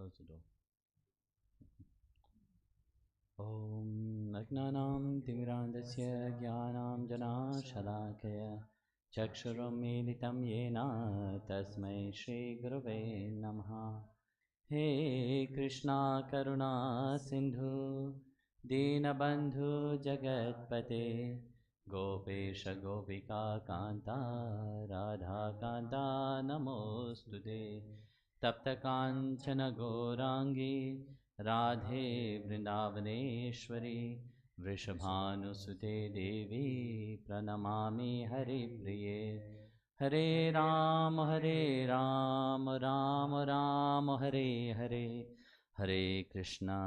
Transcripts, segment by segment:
close the door. Om Agnanam Timirandasya Jnanam Jana Shalakaya Chakshuram Militam Yena Tasmai Shri Gurave Namaha. He Krishna Karuna Sindhu Dinabandhu Jagatpate Gopesha Gopika Kanta Radha Kanta Namostude Tapta Kanchana Gorangi Radhe Vrindavaneshwari Vrishabhanusute Devi Pranamami Hari Priye. Hare Ram, Ram Ram, Hare Hare, Hare Krishna,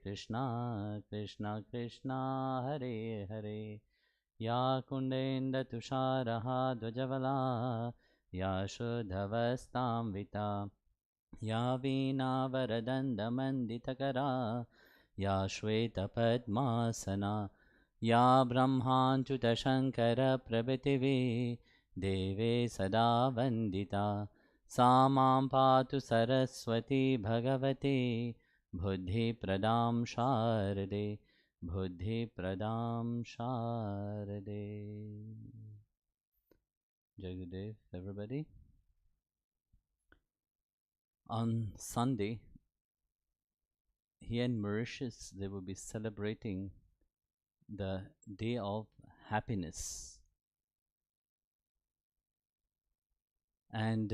Krishna Krishna, Hare Hare. Ya Kundenda Tusharaha Dvajavala, Ya Shuddhavastam Vita, Ya Veena Varadanda Manditakara, Ya Shweta Padmasana, Ya Brahmanchuta Shankara Prabhativi, Deve Sada Vandita, Samam Patu Saraswati Bhagavati, Buddhi Pradam Sharade, Buddhi Pradam Sharade. Jagadev, everybody. On Sunday, here in Mauritius, they will be celebrating the Day of Happiness. And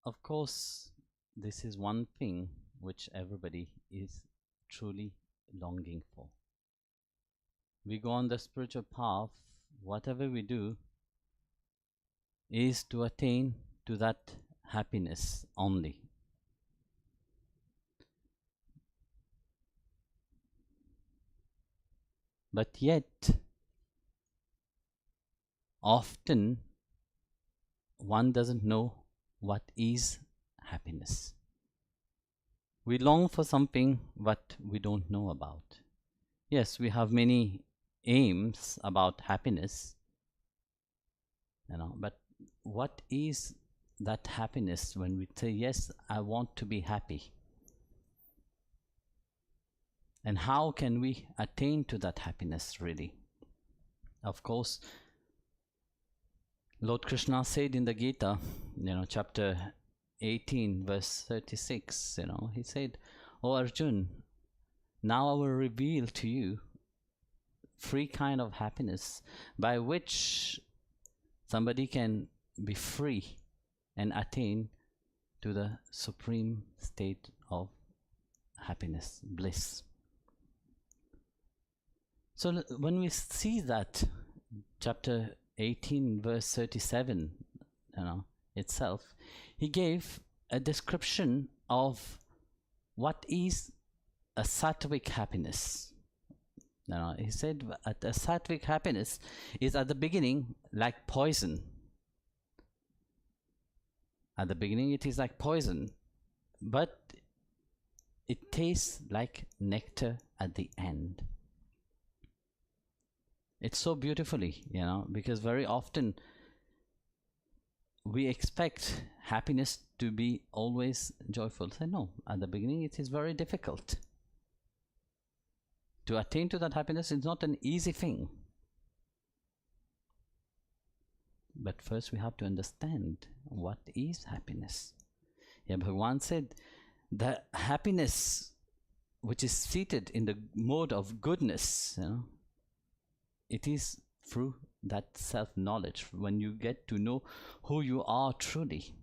of course, this is one thing which everybody is truly longing for. We go on the spiritual path, whatever we do is to attain to that happiness only. But yet, often one doesn't know what is happiness. We long for something what we don't know about. Yes, we have many aims about happiness, but what is that happiness when we say, yes, I want to be happy? And how can we attain to that happiness really? Of course, Lord Krishna said in the Gita, chapter 18, verse 36, he said, "O Arjun, now I will reveal to you three kind of happiness by which somebody can be free and attain to the supreme state of happiness, bliss." So when we see that chapter 18 verse 37 itself, he gave a description of what is a sattvic happiness. He said a sattvic happiness is at the beginning like poison. At the beginning it is like poison, but it tastes like nectar at the end. It's so beautifully, because very often we expect happiness to be always joyful. Say no, at the beginning it is very difficult. To attain to that happiness is not an easy thing. But first we have to understand what is happiness. Bhagavan said the happiness which is seated in the mode of goodness, it is through that self-knowledge, when you get to know who you are truly.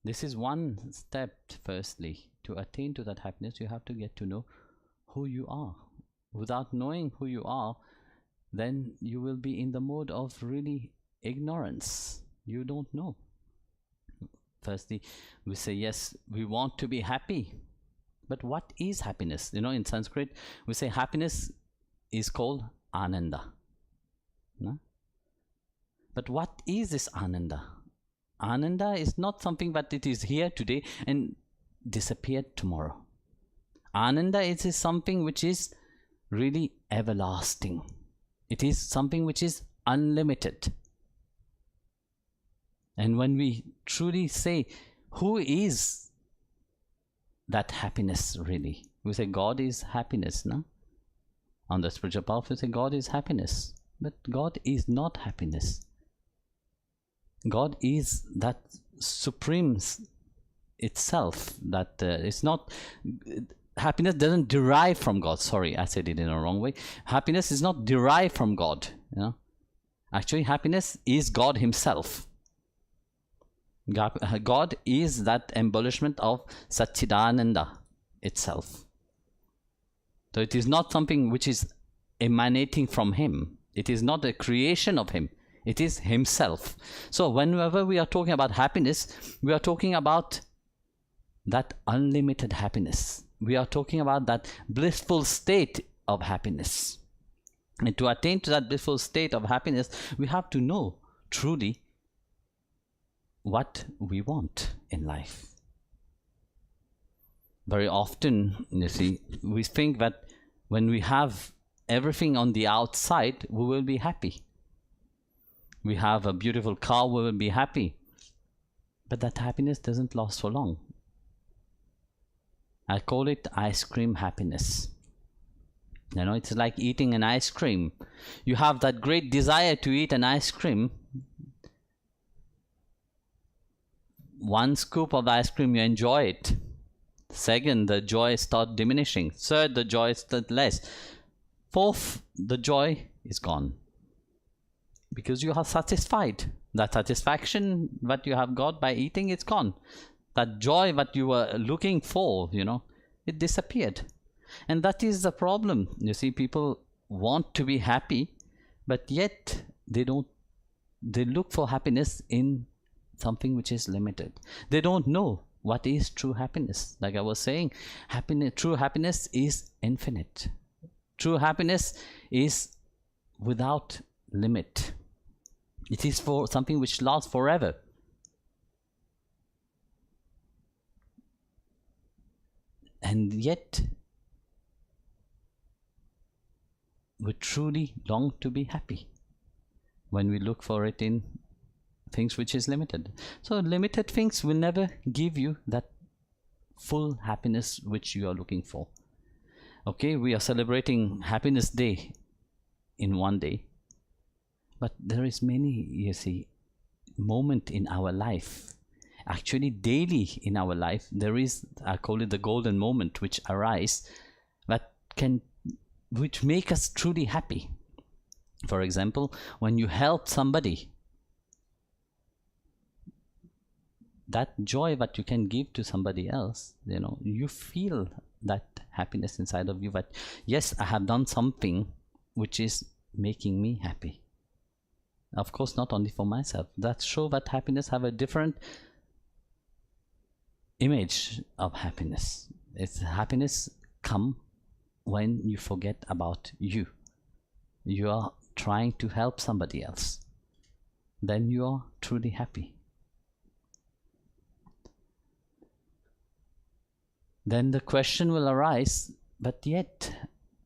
This is one step, firstly. To attain to that happiness, you have to get to know who you are. Without knowing who you are, then you will be in the mode of really ignorance. You don't know. Firstly, we say, yes, we want to be happy. But what is happiness? In Sanskrit, we say happiness is called Ananda. No? But what is this Ananda? Ananda is not something that it is here today and disappeared tomorrow. Ananda is something which is really everlasting. It is something which is unlimited. And when we truly say, who is that happiness really? We say God is happiness, no? On the spiritual path, we say God is happiness. But God is not happiness. God is that supreme itself. That it's not. Happiness doesn't derive from God. Sorry, I said it in a wrong way. Happiness is not derived from God. You know, actually, happiness is God Himself. God is that embellishment of Satchidananda itself. So it is not something which is emanating from Him. It is not a creation of Him. It is Himself. So whenever we are talking about happiness, we are talking about that unlimited happiness. We are talking about that blissful state of happiness. And to attain to that blissful state of happiness, we have to know truly what we want in life. Very often, you see, we think that when we have everything on the outside, we will be happy. We have a beautiful car, we will be happy. But that happiness doesn't last for long. I call it ice cream happiness. You know, it's like eating an ice cream. You have that great desire to eat an ice cream. One scoop of ice cream, you enjoy it. Second, the joy starts diminishing. Third, the joy starts less. Fourth, the joy is gone. Because you are satisfied. That satisfaction that you have got by eating, it's gone. That joy that you were looking for, you know, it disappeared. And that is the problem. You see, people want to be happy, but yet they look for happiness in something which is limited. They don't know what is true happiness. Like I was saying, true happiness is infinite. True happiness is without limit. It is for something which lasts forever. And yet, we truly long to be happy when we look for it in things which is limited. So limited things will never give you that full happiness which you are looking for. Okay, we are celebrating Happiness Day in one day. But there is many, you see, moment in our life. Actually, daily in our life, there is, I call it the golden moment, which arise, which make us truly happy. For example, when you help somebody, that joy that you can give to somebody else, you know, you feel that happiness inside of you that, yes, I have done something which is making me happy. Of course, not only for myself. That shows that happiness have a different image of happiness. It's happiness come when you forget about you. You are trying to help somebody else. Then you are truly happy. Then the question will arise, but yet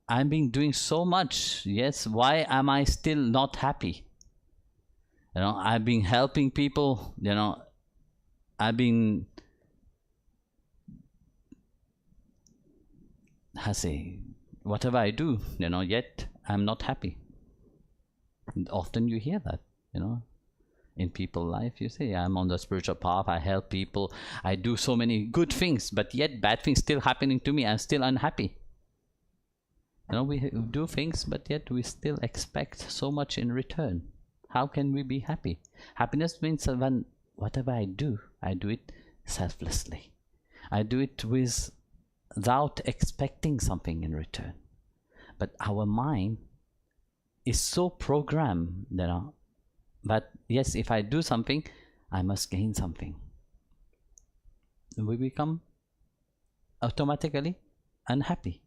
I've been doing so much. Yes, why am I still not happy? You know, I've been helping people, you know, I've been, whatever I do, you know, yet I'm not happy. And often you hear that, you know, in people's life. You say, I'm on the spiritual path, I help people, I do so many good things, but yet bad things still happening to me, I'm still unhappy. You know, we do things, but yet we still expect so much in return. How can we be happy? Happiness means when whatever I do it selflessly. I do it without expecting something in return. But our mind is so programmed, you know, that yes, if I do something, I must gain something. We become automatically unhappy.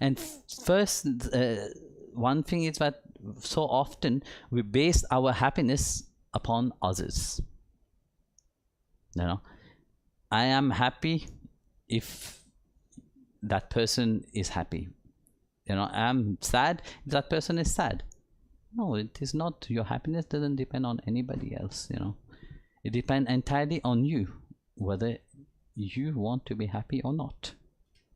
And first, one thing is that so often we base our happiness upon others. You know, I am happy if that person is happy. You know, I am sad if that person is sad. No, it is not. Your happiness doesn't depend on anybody else, you know. It depends entirely on you. whether you want to be happy or not.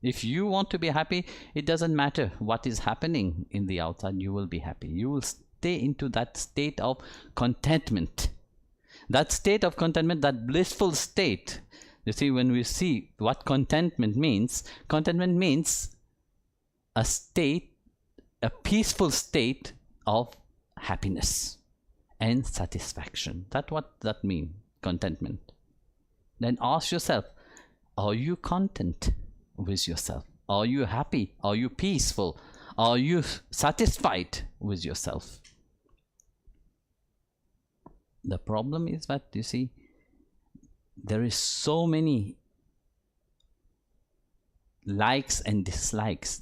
If you want to be happy, it doesn't matter what is happening in the outside, you will be happy. You will stay into that state of contentment. That state of contentment, that blissful state. You see, when we see what contentment means a state, a peaceful state of happiness and satisfaction. That's what that means, contentment. Then ask yourself, are you content with yourself? Are you happy? Are you peaceful? Are you satisfied with yourself? The problem is that, you see, there is so many likes and dislikes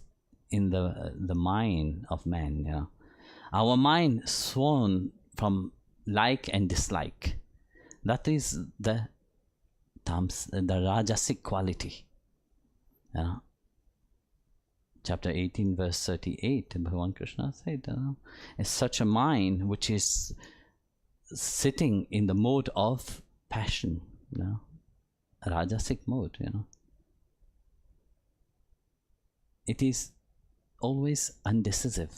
in the mind of man. You know? Our mind sworn from like and dislike. That is the Rajasik quality. You know? Chapter 18 verse 38, Bhagavan Krishna said, it's such a mind which is sitting in the mode of passion, you know, Rajasik mode, you know. It is always undecisive.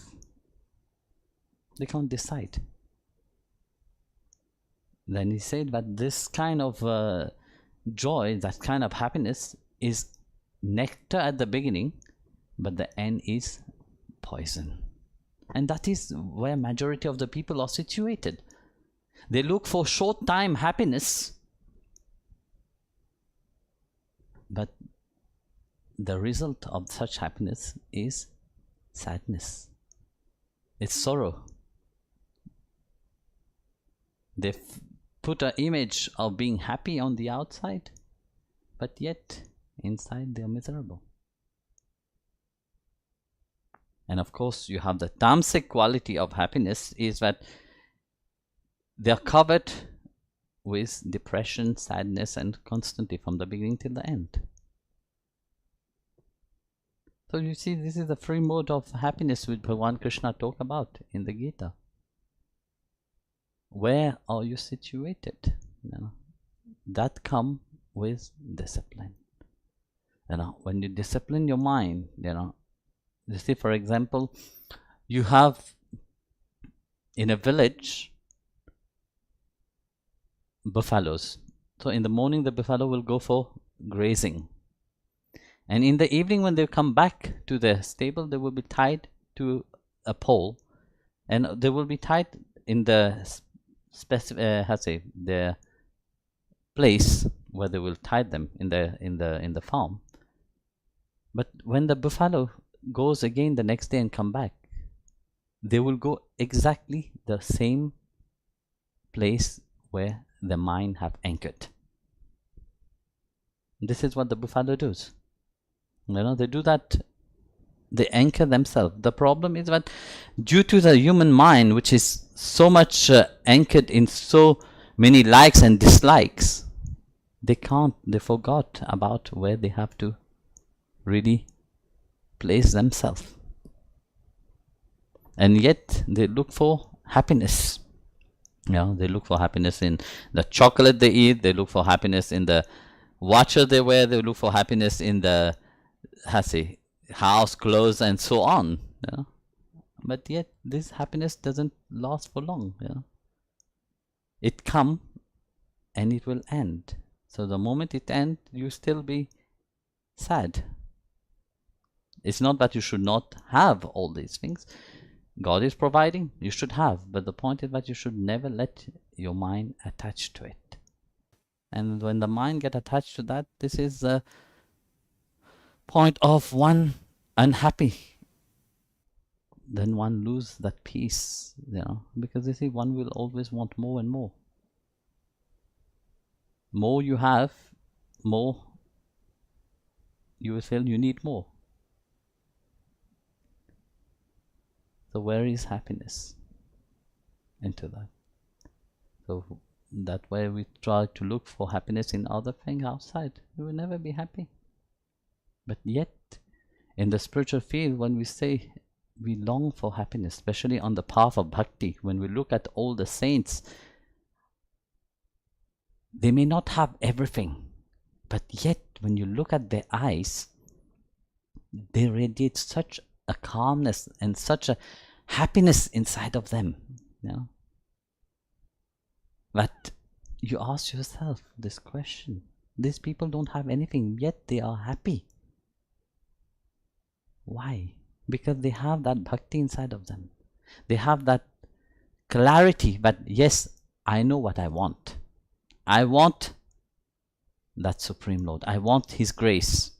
They can't decide. Then he said that this kind of joy, that kind of happiness is nectar at the beginning, but the end is poison. And that is where majority of the people are situated. They look for short time happiness, but the result of such happiness is sadness. It's sorrow. They put an image of being happy on the outside, but yet inside they are miserable. And of course, you have the tamasic quality of happiness is that they are covered with depression, sadness, and constantly from the beginning till the end. So you see, this is the free mode of happiness which Bhagavan Krishna talk about in the Gita. Where are you situated? You know, that come with discipline. You know, when you discipline your mind, you know, you see, for example, you have in a village buffaloes. So in the morning the buffalo will go for grazing, and in the evening when they come back to the stable, they will be tied to a pole, and they will be tied in the the place where they will tie them in the farm. But when the buffalo goes again the next day and come back, they will go exactly the same place where the mind have anchored. This is what the buffalo does. You know, they do that. They anchor themselves. The problem is that due to the human mind, which is so much anchored in so many likes and dislikes, they forgot about where they have to really place themselves. And yet they look for happiness. You know, they look for happiness in the chocolate they eat, they look for happiness in the watches they wear, they look for happiness in the house, clothes, and so on. You know? But yet this happiness doesn't last for long. You know? It comes and it will end. So the moment it ends, you still be sad. It's not that you should not have all these things. God is providing, you should have, but the point is that you should never let your mind attach to it. And when the mind get attached to that, this is the point of one unhappy. Then one lose that peace, you know, because you see, one will always want more and more. More you have, more you will feel you need more. So where is happiness into that? So that way we try to look for happiness in other things outside. We will never be happy. But yet, in the spiritual field, when we say we long for happiness, especially on the path of bhakti, when we look at all the saints, they may not have everything, But yet, when you look at their eyes, they radiate such a calmness and such a happiness inside of them. You know? But you ask yourself this question. These people don't have anything, yet they are happy. Why? Because they have that bhakti inside of them. They have that clarity that, yes, I know what I want. I want that Supreme Lord. I want His grace.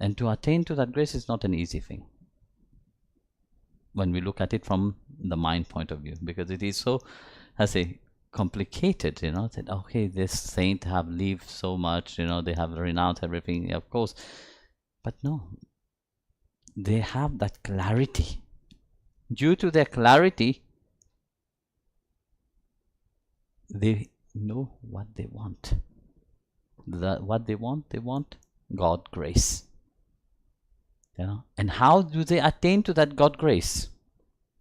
And to attain to that grace is not an easy thing when we look at it from the mind point of view, because it is so, I say, complicated, you know, that okay, this saint have lived so much, you know, they have renounced everything, of course, but no, they have that clarity. Due to their clarity, they know what they want. What they want God grace. You know, and how do they attain to that God grace?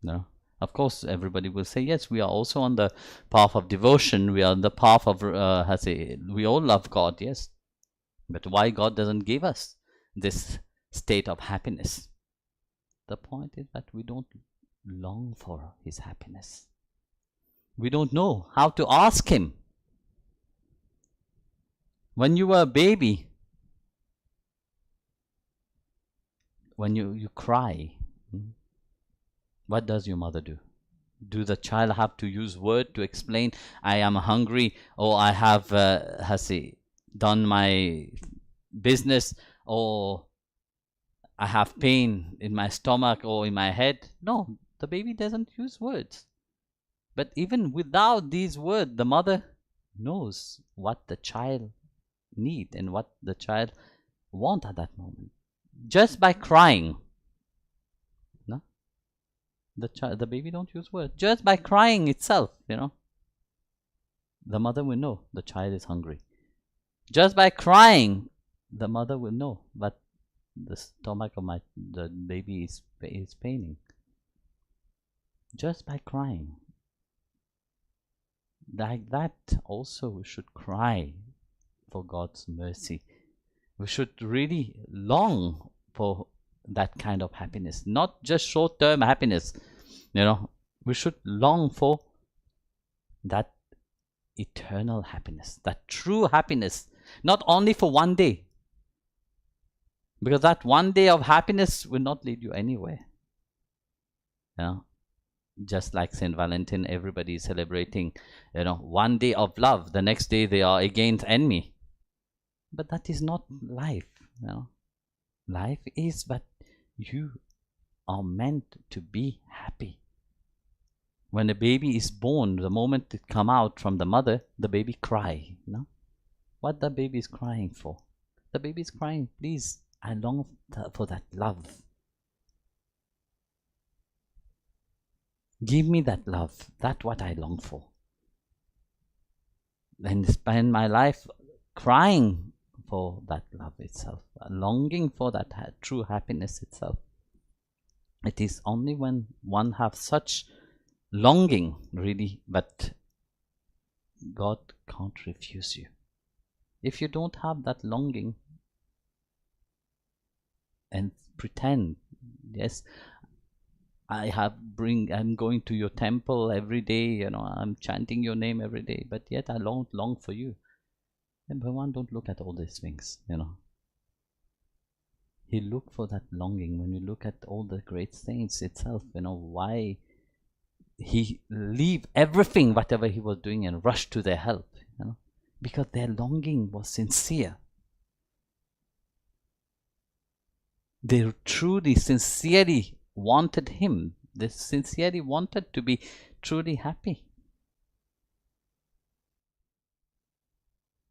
You know, of course, everybody will say, yes, we are also on the path of devotion. We are on the path of, we all love God, yes. But why God doesn't give us this state of happiness? The point is that we don't long for His happiness. We don't know how to ask Him. When you were a baby, when you cry, what does your mother do? Do the child have to use word to explain, I am hungry, or I have done my business, or I have pain in my stomach or in my head? No, the baby doesn't use words. But even without these words, the mother knows what the child needs and what the child wants at that moment. Just by crying, no, the baby don't use words. Just by crying itself, you know, the mother will know the child is hungry. Just by crying, the mother will know that the stomach of the baby is paining. Just by crying, like that, also we should cry for God's mercy. We should really long for that kind of happiness, not just short-term happiness. You know, we should long for that eternal happiness, that true happiness, not only for one day, because that one day of happiness will not lead you anywhere. You know, just like Saint Valentine, everybody is celebrating, you know, one day of love, the next day they are against enemy. But that is not life. You know? Life is that you are meant to be happy. When a baby is born, the moment it comes out from the mother, the baby cries. You know? What the baby is crying for? The baby is crying, please, I long for that love. Give me that love. That's what I long for. And spend my life crying for that love itself, longing for that true happiness itself. It is only when one has such longing, really, but God can't refuse you. If you don't have that longing and pretend, yes, I'm going to your temple every day, you know, I'm chanting your name every day, but yet I long for you. And Bhagavan don't look at all these things, you know. He look for that longing. When you look at all the great saints itself, you know, why he leave everything, whatever he was doing, and rush to their help, you know, because their longing was sincere. They truly, sincerely wanted him. They sincerely wanted to be truly happy.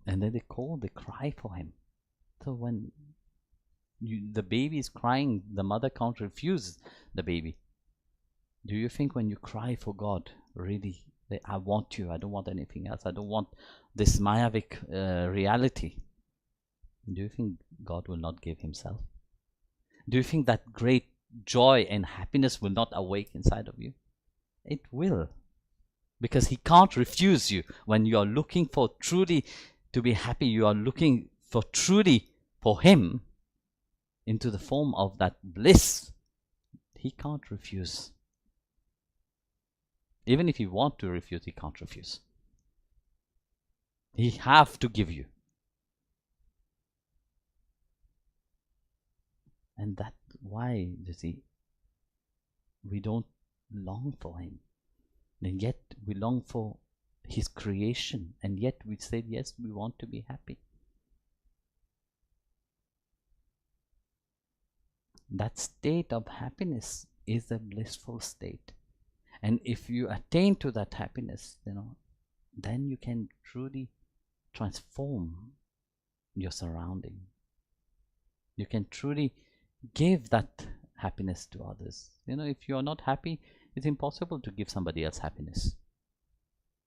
And then they cry for him. So when the baby is crying, the mother can't refuse the baby. Do you think when you cry for God, really, I want you, I don't want anything else, I don't want this Mayavic reality, do you think God will not give himself? Do you think that great joy and happiness will not awake inside of you? It will. Because he can't refuse you when you are looking for truly to be happy, you are looking for truly for Him into the form of that bliss, He can't refuse. Even if you want to refuse, He can't refuse. He have to give you. And that's why, you see, we don't long for Him. And yet we long for His creation. And yet we say, yes, we want to be happy. That state of happiness is a blissful state. And if you attain to that happiness, then you can truly transform your surrounding. You can truly give that happiness to others. If you are not happy, it's impossible to give somebody else happiness.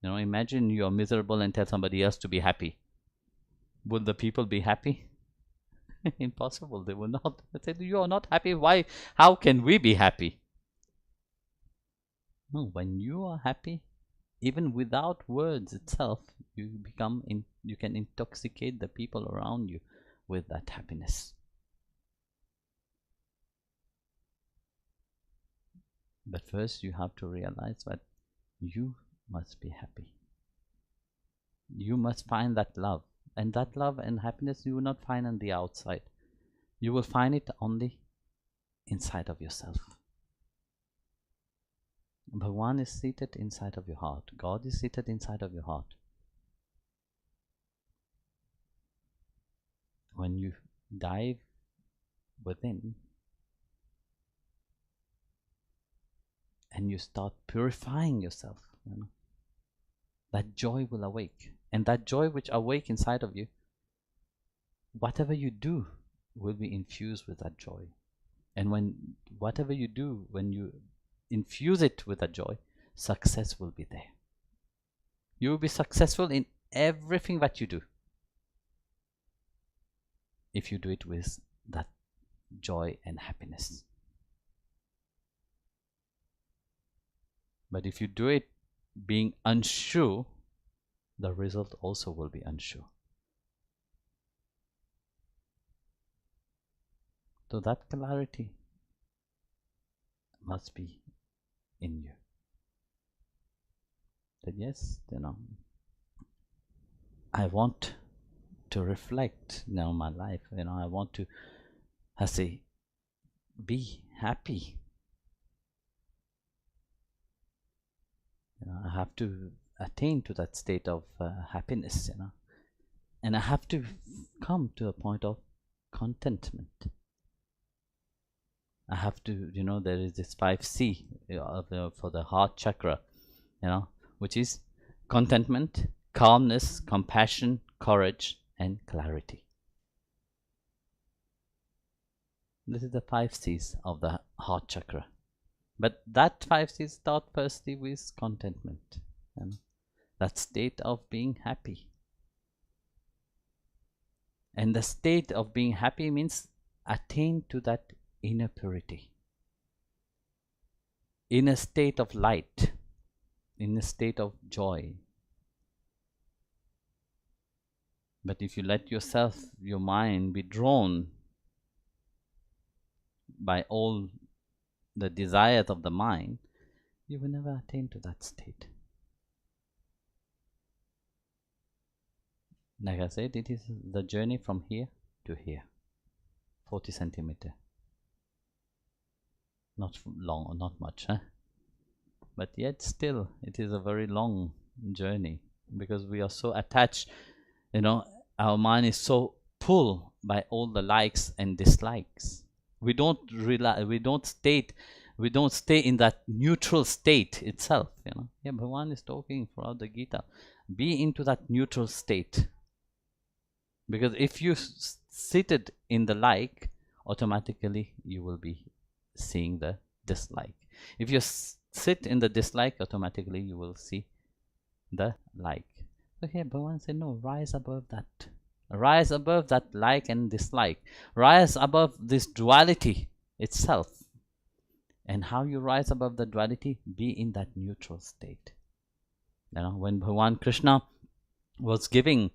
Imagine you are miserable and tell somebody else to be happy. Will the people be happy? Impossible. They will not. They say, you are not happy. Why? How can we be happy? No, when you are happy, even without words itself, you can intoxicate the people around you with that happiness. But first you have to realize that you must be happy. You must find that love. And that love and happiness you will not find on the outside. You will find it on the inside of yourself. Bhagavan is seated inside of your heart. God is seated inside of your heart. When you dive within and you start purifying yourself, that joy will awake. And that joy which awake inside of you, whatever you do will be infused with that joy. And whatever you do, when you infuse it with that joy, success will be there. You will be successful in everything that you do, if you do it with that joy and happiness. But if you do it being unsure, the result also will be unsure. So that clarity must be in you. That yes, I want to reflect now my life. I want to, be happy. I have to attain to that state of happiness, and I have to come to a point of contentment. I have to, there is this 5C for the heart chakra, which is contentment, calmness, compassion, courage, and clarity. This is the 5Cs of the heart chakra. But that 5Cs start firstly with contentment. That state of being happy. And the state of being happy means attain to that inner purity, in a state of light, in a state of joy. But if you let yourself, your mind, be drawn by all the desires of the mind, you will never attain to that state. Like I said, it is the journey from here to here, 40 centimeters. Not long, not much, but yet still it is a very long journey, because we are so attached, our mind is so pulled by all the likes and dislikes. We don't stay in that neutral state itself. Bhagavan is talking throughout the Gita, be into that neutral state. Because if you seated in the like, automatically you will be seeing the dislike. If you sit in the dislike, automatically you will see the like. So here Bhagavan said, no, rise above that. Rise above that like and dislike. Rise above this duality itself. And how you rise above the duality? Be in that neutral state. When Bhagavan Krishna was giving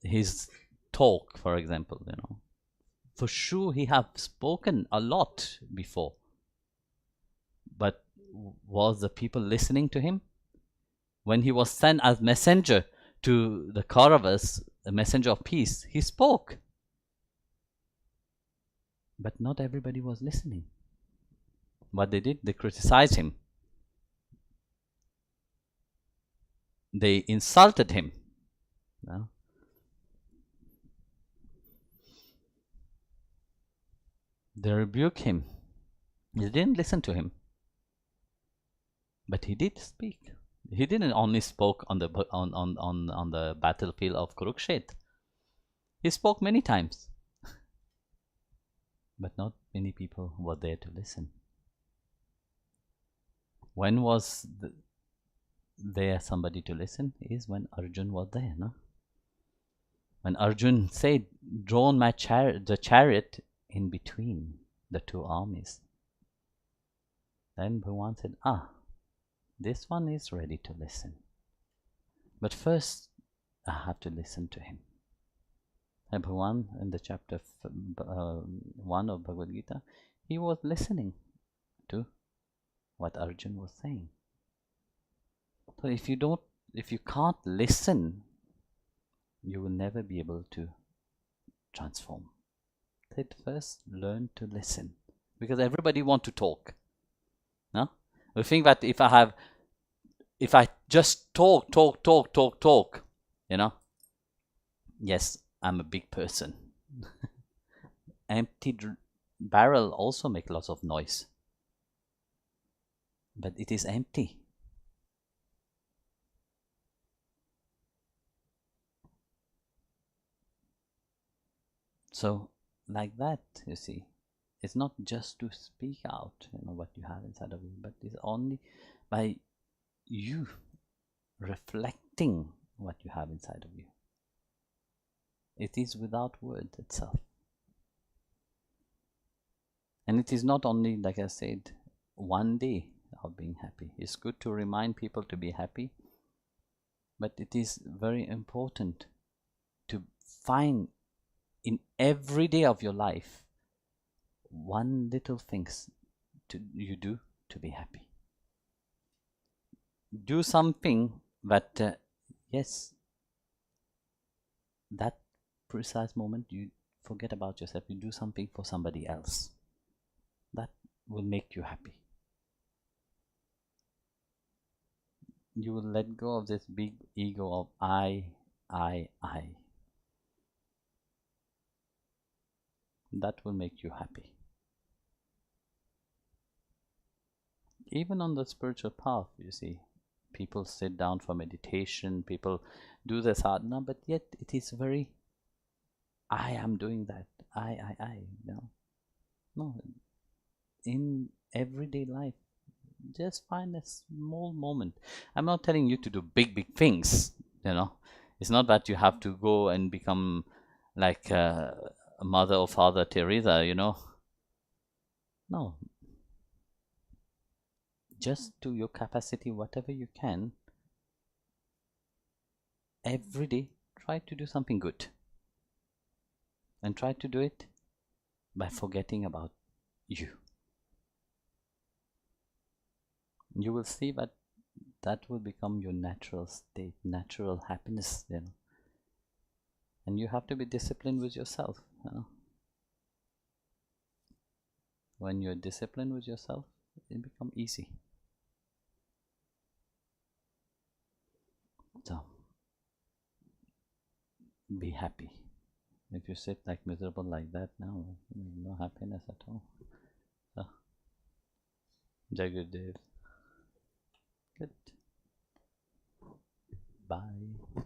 his talk, for example, for sure he have spoken a lot before, but was the people listening to him? When he was sent as messenger to the Kauravas, a messenger of peace, he spoke, but not everybody was listening. What they did, they criticized him, they insulted him. They rebuked him. They didn't listen to him. But he did speak. He didn't only spoke on the battlefield of Kurukshetra. He spoke many times. But not many people were there to listen. When was there somebody to listen? Is when Arjun was there, no? When Arjun said, "Drawn my the chariot in between the two armies," then Bhagavan said, this one is ready to listen. But first, I have to listen to him. And Bhagavan, in the chapter 1 of Bhagavad Gita, he was listening to what Arjun was saying. So if you can't listen, you will never be able to transform. First, learn to listen, because everybody wants to talk. No, we think that if I just talk, yes, I'm a big person. Empty barrel also make lots of noise, but it is empty. So like that, you see, it's not just to speak out, what you have inside of you, but it's only by you reflecting what you have inside of you. It is without words itself. And it is not only, like I said, one day of being happy. It's good to remind people to be happy, but it is very important to find in every day of your life one little things you do to be happy. Do something that, yes, that precise moment you forget about yourself, you do something for somebody else. That will make you happy. You will let go of this big ego of I. That will make you happy. Even on the spiritual path, you see, people sit down for meditation, people do the sadhana, but yet it is very, I am doing that, I, No, in everyday life, just find a small moment. I'm not telling you to do big things, It's not that you have to go and become like Mother or Father Teresa, No. Just to your capacity, whatever you can, every day, try to do something good. And try to do it by forgetting about you. You will see that will become your natural state, natural happiness, And you have to be disciplined with yourself, When you're disciplined with yourself, it becomes easy. So, be happy. If you sit like miserable like that now, no happiness at all. So, Jai Gurudev. Good. Bye.